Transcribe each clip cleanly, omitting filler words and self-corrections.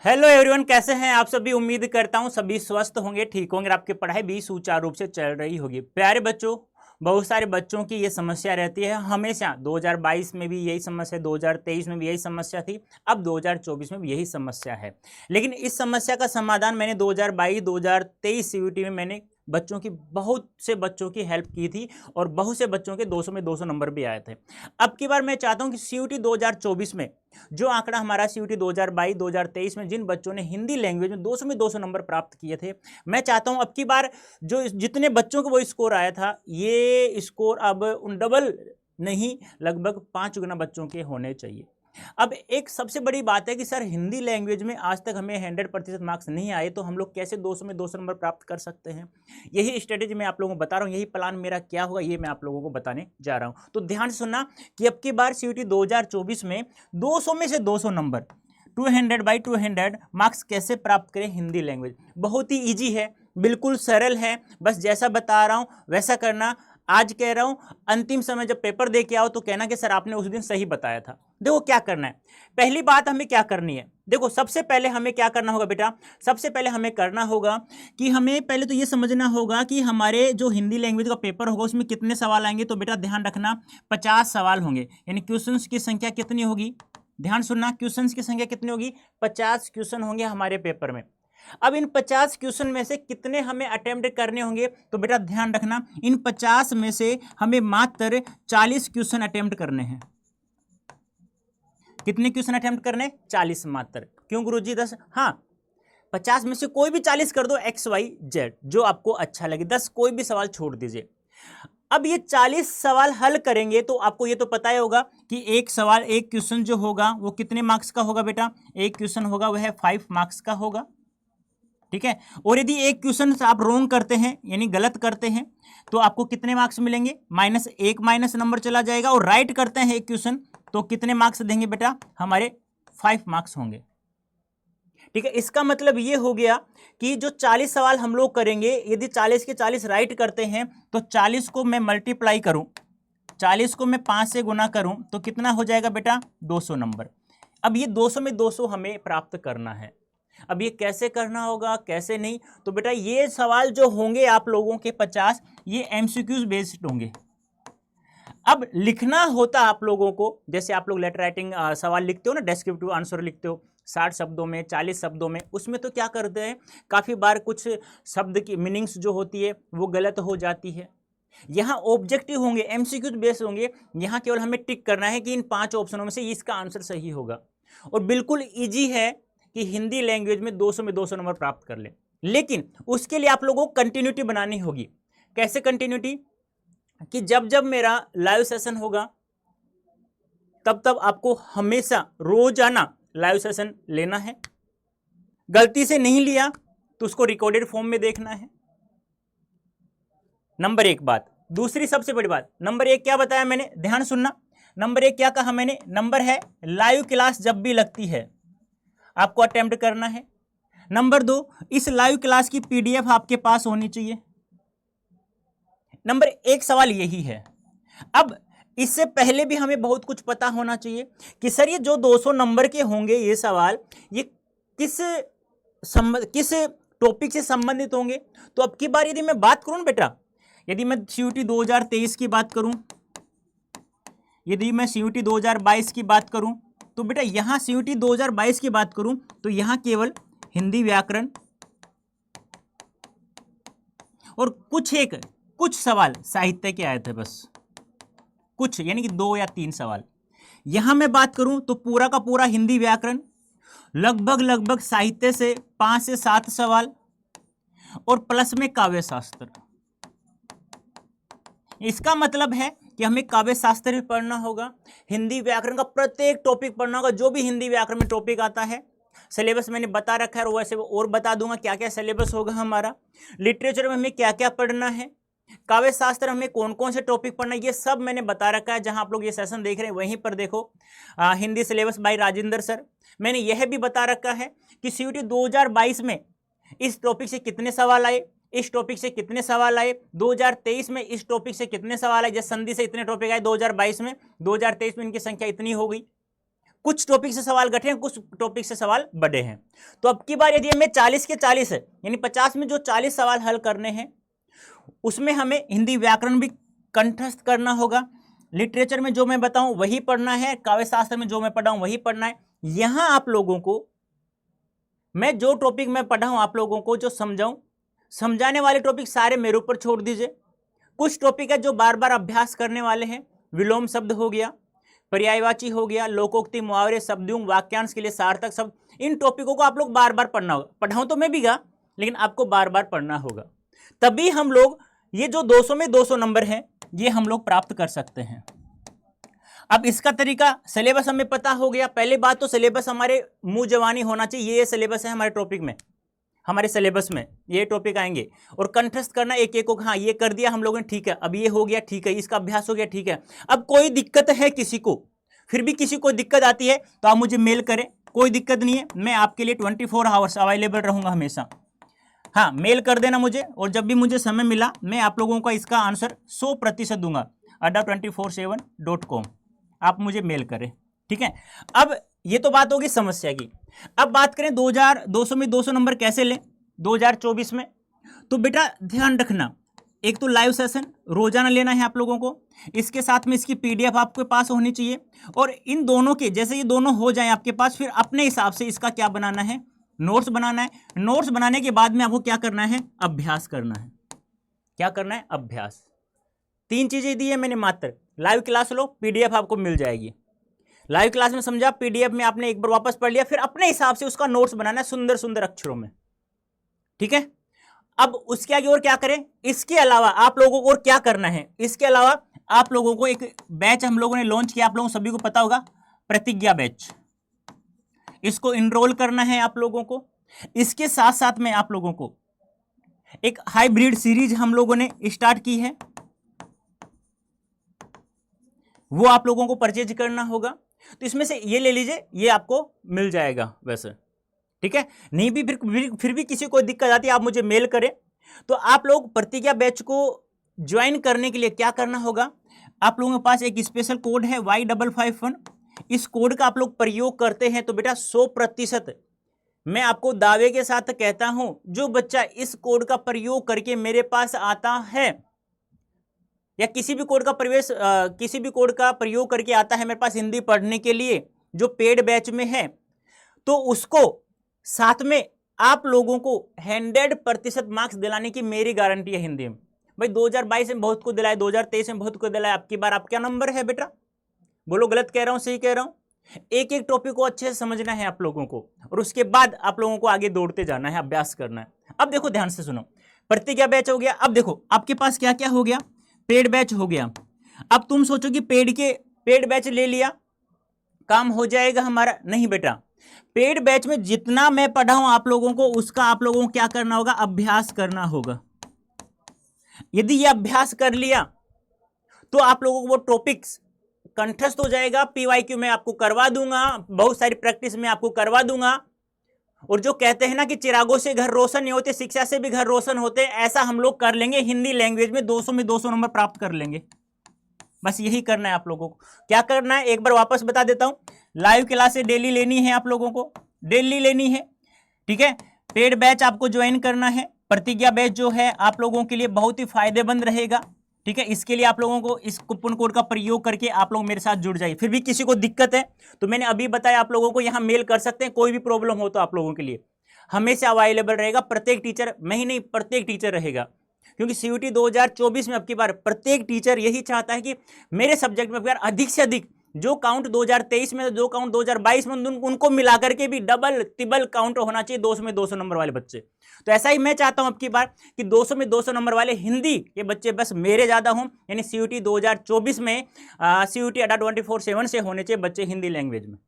Hello everyone, कैसे हैं आप सभी। उम्मीद करता हूं सभी स्वस्थ होंगे, ठीक होंगे, आपकी पढ़ाई भी सुचारू रूप से चल रही होगी। प्यारे बच्चों, बहुत सारे बच्चों की ये समस्या रहती है हमेशा। 2022 में भी यही समस्या, 2023 में भी यही समस्या थी, अब 2024 में भी यही समस्या है। लेकिन इस समस्या का समाधान मैंने 2022-2023 सीयूटी में मैंने बच्चों की, बहुत से बच्चों की हेल्प की थी और बहुत से बच्चों के 200 में 200 नंबर भी आए थे। अब की बार मैं चाहता हूं कि सीयूटी 2024 में जो आंकड़ा हमारा सीयूटी 2022-2023 में जिन बच्चों ने हिंदी लैंग्वेज में 200 में 200 नंबर प्राप्त किए थे, मैं चाहता हूं अब की बार जो जितने बच्चों को वो स्कोर आया था, ये स्कोर अब उन डबल नहीं, लगभग 5 गुना बच्चों के होने चाहिए। अब एक सबसे बड़ी बात है कि सर हिंदी लैंग्वेज में आज तक हमें 100% मार्क्स नहीं आए, तो हम लोग कैसे 200 में 200 नंबर प्राप्त कर सकते हैं। यही स्ट्रेटेजी मैं आप लोगों को बता रहा हूँ, यही प्लान मेरा क्या होगा ये मैं आप लोगों को बताने जा रहा हूँ। तो ध्यान से सुनना कि अब की बार सीयूटी 2024 में 200 में से 200 नंबर, 200/200 मार्क्स कैसे प्राप्त करें हिंदी लैंग्वेज। बहुत ही ईजी है, बिल्कुल सरल है, बस जैसा बता रहा हूँ वैसा करना। आज कह रहा हूं, अंतिम समय जब पेपर दे के आओ तो कहना कि सर आपने उस दिन सही बताया था। देखो क्या करना है, पहली बात हमें क्या करनी है। देखो सबसे पहले हमें क्या करना होगा बेटा, सबसे पहले हमें करना होगा कि हमें पहले तो ये समझना होगा कि हमारे जो हिंदी लैंग्वेज का पेपर होगा उसमें कितने सवाल आएंगे। तो बेटा ध्यान रखना, 50 सवाल होंगे, यानी क्वेश्चंस की संख्या कितनी होगी। ध्यान सुनना, क्वेश्चंस की संख्या कितनी होगी, 50 क्वेश्चन होंगे हमारे पेपर में। अब इन 50 क्वेश्चन में से कितने हमें अटेम्प्ट करने होंगे, तो बेटा ध्यान रखना, इन 50 में से हमें मात्र 40 क्वेश्चन अटेम्प्ट करने हैं। कितने क्वेश्चन अटेम्प्ट करने, 40 मात्र। क्यों गुरुजी 10? हाँ, 50 में से कोई भी 40 कर दो, XYZ जो आपको अच्छा लगे, 10 कोई भी सवाल छोड़ दीजिए। अब ये 40 सवाल हल करेंगे तो आपको ये तो पता ही होगा कि एक सवाल, एक क्वेश्चन जो होगा वो कितने मार्क्स का होगा बेटा। एक क्वेश्चन होगा वह 5 मार्क्स का होगा, ठीक है। और यदि एक क्वेश्चन आप रोंग करते हैं यानी गलत करते हैं तो आपको कितने मार्क्स मिलेंगे, -1 माइनस नंबर चला जाएगा। और राइट करते हैं एक क्वेश्चन तो कितने मार्क्स देंगे बेटा, हमारे 5 मार्क्स होंगे, ठीक है। इसका मतलब ये हो गया कि जो 40 सवाल हम लोग करेंगे, यदि 40 के 40 राइट करते हैं तो 40 को मैं मल्टीप्लाई करूं, 40 को मैं 5 से गुना करूं तो कितना हो जाएगा बेटा, 200 नंबर। अब ये 200 में 200 हमें प्राप्त करना है। अब ये कैसे करना होगा, कैसे नहीं, तो बेटा ये सवाल जो होंगे आप लोगों के 50, ये MCQs बेस्ड होंगे। अब लिखना होता आप लोगों को, जैसे आप लोग लेटर राइटिंग सवाल लिखते हो ना, डेस्क्रिप्टिव आंसर लिखते हो 60 शब्दों में, 40 शब्दों में, उसमें तो क्या करते हैं, काफ़ी बार कुछ शब्द की मीनिंग्स जो होती है वो गलत हो जाती है। यहाँ ऑब्जेक्टिव होंगे, MCQ बेस होंगे, यहाँ केवल हमें टिक करना है कि इन 5 ऑप्शनों में से इसका आंसर सही होगा। और बिल्कुल ईजी है कि हिंदी लैंग्वेज में 200 में 200 नंबर प्राप्त कर ले। लेकिन उसके लिए आप लोगों को कंटिन्यूटी बनानी होगी। कैसे कंटिन्यूटी, कि जब जब मेरा लाइव सेशन होगा तब तब आपको हमेशा रोजाना लाइव सेशन लेना है। गलती से नहीं लिया तो उसको रिकॉर्डेड फॉर्म में देखना है, नंबर 1 बात। दूसरी सबसे बड़ी बात, नंबर 1 क्या बताया मैंने, ध्यान सुनना। नंबर 1 क्या कहा मैंने, नंबर है लाइव क्लास जब भी लगती है आपको अटेम्प्ट करना है। नंबर 2, इस लाइव क्लास की PDF आपके पास होनी चाहिए। नंबर 1 सवाल यही है। अब इससे पहले भी हमें बहुत कुछ पता होना चाहिए कि सर ये जो 200 नंबर के होंगे ये सवाल, ये किस टॉपिक से संबंधित होंगे। तो अब की बार यदि मैं बात करूं बेटा, यदि मैं सीयूटी 2023 की बात करूं, यदि मैं सीयूटी 2022 की बात करूं, तो बेटा यहां सीयूटी 2022 की बात करूं तो यहां केवल हिंदी व्याकरण और कुछ सवाल साहित्य के आए थे, बस कुछ, यानी कि 2 या 3 सवाल। यहां मैं बात करूं तो पूरा का पूरा हिंदी व्याकरण, लगभग साहित्य से 5 से 7 सवाल और प्लस में काव्य शास्त्र। इसका मतलब है कि हमें काव्य शास्त्र भी पढ़ना होगा, हिंदी व्याकरण का प्रत्येक टॉपिक पढ़ना होगा, जो भी हिंदी व्याकरण में टॉपिक आता है। सिलेबस मैंने बता रखा है और वैसे और बता दूंगा क्या क्या सिलेबस होगा हमारा। लिटरेचर में हमें क्या क्या पढ़ना है, काव्य शास्त्र हमें कौन कौन से टॉपिक पढ़ना है, ये सब मैंने बता रखा है। जहां आप लोग ये सेशन देख रहे हैं वहीं पर देखो, Hindi syllabus by Rajendra sir. मैंने यह भी बता रखा है कि सीयूटी 2022 में इस टॉपिक से कितने सवाल आए, इस टॉपिक से कितने सवाल आए, 2023 में इस टॉपिक से कितने सवाल आए। जैसे संधि से इतने टॉपिक आए 2022 में, 2023 में इनकी संख्या इतनी हो गई। कुछ टॉपिक से सवाल घटे हैं, कुछ टॉपिक से सवाल बढ़े हैं। तो अब की बार यदि हमें 40 के 40 है, यानी 50 में जो 40 सवाल हल करने हैं, उसमें हमें हिंदी व्याकरण भी कंठस्थ करना होगा, लिटरेचर में जो मैं बताऊं वही पढ़ना है, काव्य शास्त्र में जो मैं पढ़ाऊं वही पढ़ना है। यहां आप लोगों को मैं जो टॉपिक मैं पढ़ाऊं, आप लोगों को जो समझाऊं, समझाने वाले टॉपिक सारे मेरे ऊपर छोड़ दीजिए। कुछ टॉपिक है जो बार बार अभ्यास करने वाले हैं, विलोम शब्द हो गया, पर्यायवाची हो गया, लोकोक्ति, मुहावरे, शब्दयुंग, वाक्यांश के लिए सार्थक शब्द, इन टॉपिकों को आप लोग बार बार पढ़ना होगा। पढ़ाऊं तो मैं भी गा, लेकिन आपको बार बार पढ़ना होगा, तभी हम लोग ये जो 200 में 200 नंबर हैं ये हम लोग प्राप्त कर सकते हैं। अब इसका तरीका, सिलेबस हमें पता हो गया। पहली बात तो सिलेबस हमारे मुंह जवानी होना चाहिए, ये सिलेबस है हमारे टॉपिक में, हमारे सिलेबस में ये टॉपिक आएंगे। और कंठस्थ करना एक एक को, हाँ ये कर दिया हम लोगों ने, ठीक है, अब ये हो गया, ठीक है, इसका अभ्यास हो गया, ठीक है। अब कोई दिक्कत है किसी को, फिर भी किसी को दिक्कत आती है तो आप मुझे मेल करें, कोई दिक्कत नहीं है, मैं आपके लिए 24 आवर्स अवेलेबल रहूंगा हमेशा। हाँ, मेल कर देना मुझे, और जब भी मुझे समय मिला मैं आप लोगों का इसका आंसर 100% दूंगा। adda247.com आप मुझे मेल करें, ठीक है। अब ये तो बात होगी समस्या की। अब बात करें 2200 में 200 नंबर कैसे लें 2024 में। तो बेटा ध्यान रखना, एक तो लाइव सेशन रोजाना लेना है आप लोगों को, इसके साथ में इसकी पीडीएफ आपके पास होनी चाहिए। और इन दोनों के जैसे ये दोनों हो जाएं आपके पास, फिर अपने हिसाब से इसका क्या बनाना है, नोट्स बनाना है। नोट्स बनाने के बाद में आपको क्या करना है, अभ्यास करना है। क्या करना है, अभ्यास। 3 चीजें दी है मैंने मात्र, लाइव क्लास लो, पीडीएफ आपको मिल जाएगी। लाइव क्लास में समझा, पीडीएफ में आपने एक बार वापस पढ़ लिया, फिर अपने हिसाब से उसका नोट्स बनाना है सुंदर सुंदर अक्षरों में, ठीक है। अब उसके आगे और क्या करें, इसके अलावा आप लोगों को और क्या करना है, इसके अलावा आप लोगों को एक बैच हम लोगों ने लॉन्च किया, आप लोगों सभी को पता होगा, प्रतिज्ञा बैच। इसको इनरोल करना है आप लोगों को। इसके साथ साथ में आप लोगों को एक हाइब्रिड सीरीज हम लोगों ने स्टार्ट की है, वो आप लोगों को परचेज करना होगा। तो इसमें से ये ले लीजिए, ये आपको मिल जाएगा वैसे, ठीक है। नहीं भी फिर भी किसी को दिक्कत आती है, आप मुझे मेल करें। तो आप लोग प्रतिज्ञा बैच को ज्वाइन करने के लिए क्या करना होगा, आप लोगों के पास एक स्पेशल कोड है Y551। इस कोड का आप लोग प्रयोग करते हैं तो बेटा 100% मैं आपको दावे के साथ कहता हूं, जो बच्चा इस कोड का प्रयोग करके मेरे पास आता है, या किसी भी कोड का प्रयोग करके आता है मेरे पास हिंदी पढ़ने के लिए, जो पेड बैच में है, तो उसको साथ में आप लोगों को 100% मार्क्स दिलाने की मेरी गारंटी है हिंदी में। भाई 2022 में बहुत को दिलाए, 2023 में बहुत को दिलाए, आपकी बार आप क्या नंबर है बेटा, बोलो गलत कह रहा हूं सही कह रहा हूं। एक एक टॉपिक को अच्छे से समझना है आप लोगों को, और उसके बाद आप लोगों को आगे दौड़ते जाना है, अभ्यास करना है। अब देखो ध्यान से सुनो, प्रतिज्ञा बैच हो गया। अब देखो आपके पास क्या क्या हो गया, पेड बैच हो गया। अब तुम सोचो कि पेड बैच ले लिया काम हो जाएगा हमारा, नहीं बेटा। पेड बैच में जितना मैं पढ़ाऊं आप लोगों को, उसका आप लोगों को क्या करना होगा, अभ्यास करना होगा। यदि ये अभ्यास कर लिया तो आप लोगों को वो टॉपिक्स कंठस्थ हो जाएगा। पीवाईक्यू में आपको करवा दूंगा, बहुत सारी प्रैक्टिस में आपको करवा दूंगा। और जो कहते हैं ना कि चिरागों से घर रोशन नहीं होते, शिक्षा से भी घर रोशन होते, ऐसा हम लोग कर लेंगे। हिंदी लैंग्वेज में 200 में 200 नंबर प्राप्त कर लेंगे। बस यही करना है आप लोगों को। क्या करना है एक बार वापस बता देता हूं, लाइव क्लासेस डेली लेनी है आप लोगों को, डेली लेनी है, ठीक है। पेड बैच आपको ज्वाइन करना है। प्रतिज्ञा बैच जो है आप लोगों के लिए बहुत ही फायदेमंद रहेगा, ठीक है। इसके लिए आप लोगों को इस कूपन कोड का प्रयोग करके आप लोग मेरे साथ जुड़ जाइए। फिर भी किसी को दिक्कत है तो मैंने अभी बताया, आप लोगों को यहाँ मेल कर सकते हैं, कोई भी प्रॉब्लम हो तो आप लोगों के लिए हमेशा अवेलेबल रहेगा। प्रत्येक टीचर, मैं ही नहीं प्रत्येक टीचर रहेगा, क्योंकि सीयूटी 2024 में अब की बार प्रत्येक टीचर यही चाहता है कि मेरे सब्जेक्ट में यार अधिक से अधिक जो काउंट 2023 में, जो काउंट 2022 में, उनको मिलाकर के भी डबल तिबल काउंट होना चाहिए 200 में 200 नंबर वाले बच्चे। तो ऐसा ही मैं चाहता हूं अब की बार कि 200 में 200 नंबर वाले हिंदी के बच्चे बस मेरे ज्यादा हों, यानी सीयूटी 2024 में सीयूटी अड्डा 24/7 से होने चाहिए बच्चे हिंदी लैंग्वेज में,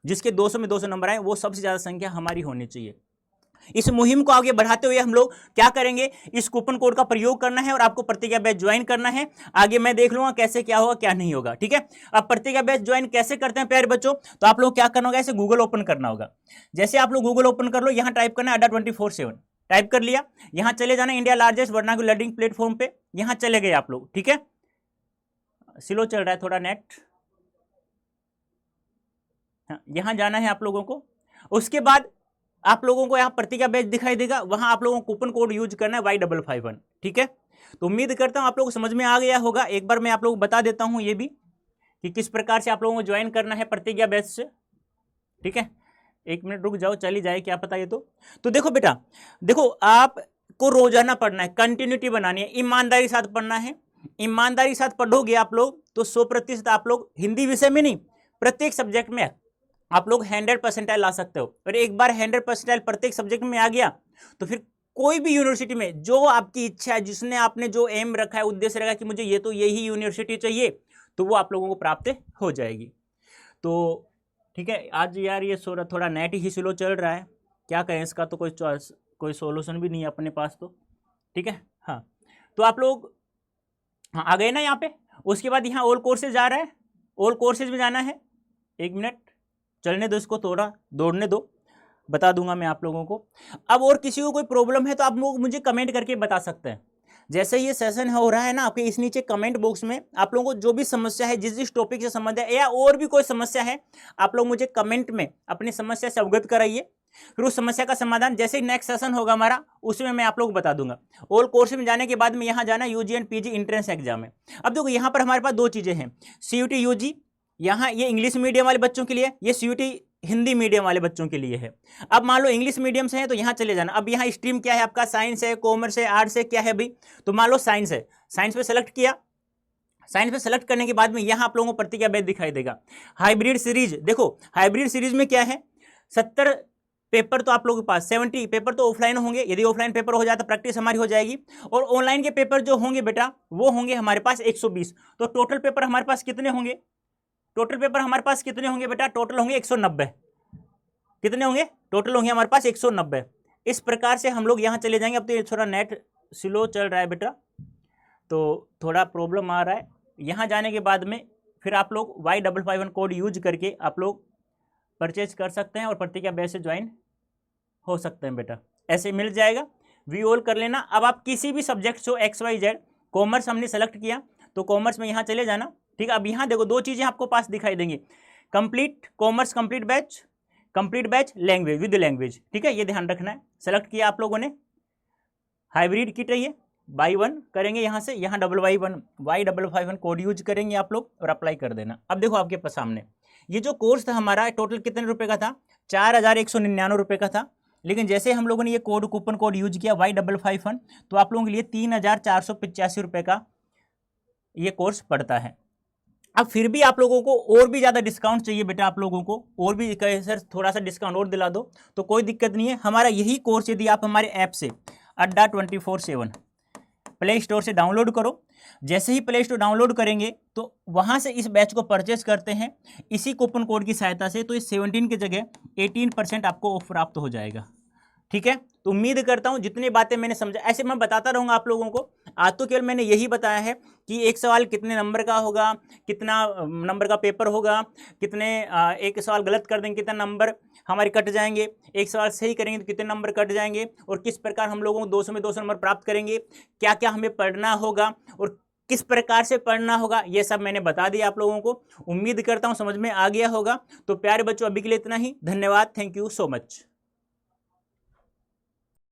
जिसके 200 में 200 नंबर आए, वो सबसे ज्यादा संख्या हमारी होनी चाहिए। इस मुहिम को आगे बढ़ाते हुए हम लोग क्या करेंगे, इस कूपन कोड का प्रयोग करना है और आपको प्रतिज्ञा बैच ज्वाइन करना है। आगे मैं देख लूंगा कैसे क्या होगा क्या नहीं होगा, ठीक है। अब प्रतिज्ञा बैच ज्वाइन कैसे करते हैं प्यारे बच्चों, तो आप लोग क्या करना होगा, ऐसे गूगल ओपन करना होगा। जैसे आप लोग गूगल ओपन कर लो, यहां टाइप करना है अड्डा 24/7, टाइप कर लिया, यहां चले जाना India largest vernacular learning platform पे, यहां चले गए आप लोग, ठीक है। स्लो चल रहा है थोड़ा नेट, हाँ, यहाँ जाना है आप लोगों को। उसके बाद आप लोगों को यहाँ प्रतिज्ञा बैच दिखाई देगा, वहां आप लोगों को कूपन कोड यूज करना है Y551। ठीक है, तो उम्मीद करता हूं आप लोगों को समझ में आ गया होगा। एक बार मैं आप लोगों को बता देता हूं ये भी कि किस प्रकार से आप लोगों को ज्वाइन करना है प्रतिज्ञा बैच से। ठीक है, 1 मिनट रुक जाओ, चली जाए क्या पता ये। तो देखो बेटा, देखो आपको रोजाना पढ़ना है, कंटिन्यूटी बनानी है, ईमानदारी के साथ पढ़ना है। ईमानदारी के साथ पढ़ोगे आप लोग तो 100% आप लोग हिंदी विषय में नहीं, प्रत्येक सब्जेक्ट में आप लोग 100% ला सकते हो। और एक बार 100% प्रत्येक सब्जेक्ट में आ गया तो फिर कोई भी यूनिवर्सिटी में जो आपकी इच्छा है, जिसने आपने जो एम रखा है, उद्देश्य रखा कि मुझे ये तो यही यूनिवर्सिटी चाहिए, तो वो आप लोगों को प्राप्त हो जाएगी। तो ठीक है, आज यार ये थोड़ा नेट ही स्लो चल रहा है, क्या कहें, इसका तो कोई सोल्यूशन भी नहीं है अपने पास तो। ठीक है, हाँ, तो आप लोग हाँ आ गए ना यहाँ पे। उसके बाद यहाँ ऑल कोर्सेज आ रहा है, ऑल कोर्सेज में जाना है। 1 मिनट चलने दो, इसको थोड़ा दौड़ने दो, बता दूंगा मैं आप लोगों को। अब और किसी को कोई प्रॉब्लम है तो आप लोग मुझे कमेंट करके बता सकते हैं। जैसे ये सेशन हो रहा है ना, आपके इस नीचे कमेंट बॉक्स में आप लोगों को जो भी समस्या है, जिस टॉपिक से संबंधित है या और भी कोई समस्या है, आप लोग मुझे कमेंट में अपनी समस्या से अवगत कराइए। फिर उस समस्या का समाधान जैसे ही नेक्स्ट सेशन होगा हमारा, उसमें मैं आप लोग को बता दूंगा। ऑल कोर्स में जाने के बाद में यहाँ जाना UG and PG entrance exam है। अब देखो यहाँ पर हमारे पास 2 चीजें हैं, CUT यूजी, यहाँ ये इंग्लिश मीडियम वाले बच्चों के लिए, ये CUT हिंदी मीडियम वाले बच्चों के लिए है। अब मान लो इंग्लिश मीडियम से है तो यहाँ चले जाना। अब यहाँ स्ट्रीम क्या है आपका, साइंस है, कॉमर्स है, आर्ट्स है, क्या है भाई, तो मान लो साइंस है, साइंस पे सेलेक्ट किया। साइंस पे सेलेक्ट करने के बाद में यहाँ आप लोगों को प्रतिज्ञा बैच दिखाई देगा। हाइब्रिड सीरीज, देखो हाइब्रिड सीरीज में क्या है, 70 पेपर तो आप लोगों के पास, 70 पेपर तो ऑफलाइन होंगे। यदि ऑफलाइन पेपर हो जाता प्रैक्टिस हमारी हो जाएगी। और ऑनलाइन के पेपर जो होंगे बेटा वो होंगे हमारे पास 120। तो टोटल पेपर हमारे पास कितने होंगे, टोटल पेपर हमारे पास कितने होंगे बेटा, टोटल होंगे 190। कितने होंगे, टोटल होंगे हमारे पास 190। इस प्रकार से हम लोग यहाँ चले जाएंगे। अब तो ये थोड़ा नेट स्लो चल रहा है बेटा, तो थोड़ा प्रॉब्लम आ रहा है। यहाँ जाने के बाद में फिर आप लोग Y551 कोड यूज करके आप लोग परचेज कर सकते हैं और प्रतिज्ञा बैच से ज्वाइन हो सकते हैं बेटा, ऐसे मिल जाएगा। वी ऑल कर लेना। अब आप किसी भी सब्जेक्ट हो XYZ, कॉमर्स हमने सेलेक्ट किया तो कॉमर्स में यहाँ चले जाना। ठीक है, अब यहाँ देखो 2 चीज़ें आपको पास दिखाई देंगी, complete commerce complete batch language with language. ठीक है, ये ध्यान रखना है। सेलेक्ट किया आप लोगों ने, हाइब्रिड किट है ये, बाई 1 करेंगे यहाँ से, यहाँ Y551 कोड यूज करेंगे आप लोग और अप्लाई कर देना। अब देखो आपके पास सामने ये जो कोर्स था हमारा टोटल कितने रुपए का था, 4199 रुपये का था। लेकिन जैसे हम लोगों ने ये कूपन कोड यूज किया Y551 तो आप लोगों के लिए 3485 रुपये का ये कोर्स पड़ता है। अब फिर भी आप लोगों को और भी ज़्यादा डिस्काउंट चाहिए बेटा, आप लोगों को और भी कहे सर थोड़ा सा डिस्काउंट और दिला दो, तो कोई दिक्कत नहीं है। हमारा यही कोर्स यदि आप हमारे ऐप से अड्डा 24/7 प्ले स्टोर से डाउनलोड करो, जैसे ही प्ले स्टोर डाउनलोड करेंगे तो वहाँ से इस बैच को परचेज करते हैं इसी कूपन कोड की सहायता से, तो इस 17 की जगह 18% आपको ऑफ प्राप्त हो जाएगा। ठीक है, तो उम्मीद करता हूं जितनी बातें मैंने समझा ऐसे मैं बताता रहूंगा आप लोगों को। आज तो केवल मैंने यही बताया है कि एक सवाल कितने नंबर का होगा, कितना नंबर का पेपर होगा, कितने एक सवाल गलत कर देंगे कितने नंबर हमारे कट जाएंगे, एक सवाल सही करेंगे तो कितने नंबर कट जाएंगे, और किस प्रकार हम लोगों को 200 में 200 नंबर प्राप्त करेंगे, क्या क्या हमें पढ़ना होगा और किस प्रकार से पढ़ना होगा, ये सब मैंने बता दिया आप लोगों को। उम्मीद करता हूँ समझ में आ गया होगा। तो प्यारे बच्चों अभी के लिए इतना ही, धन्यवाद, थैंक यू सो मच।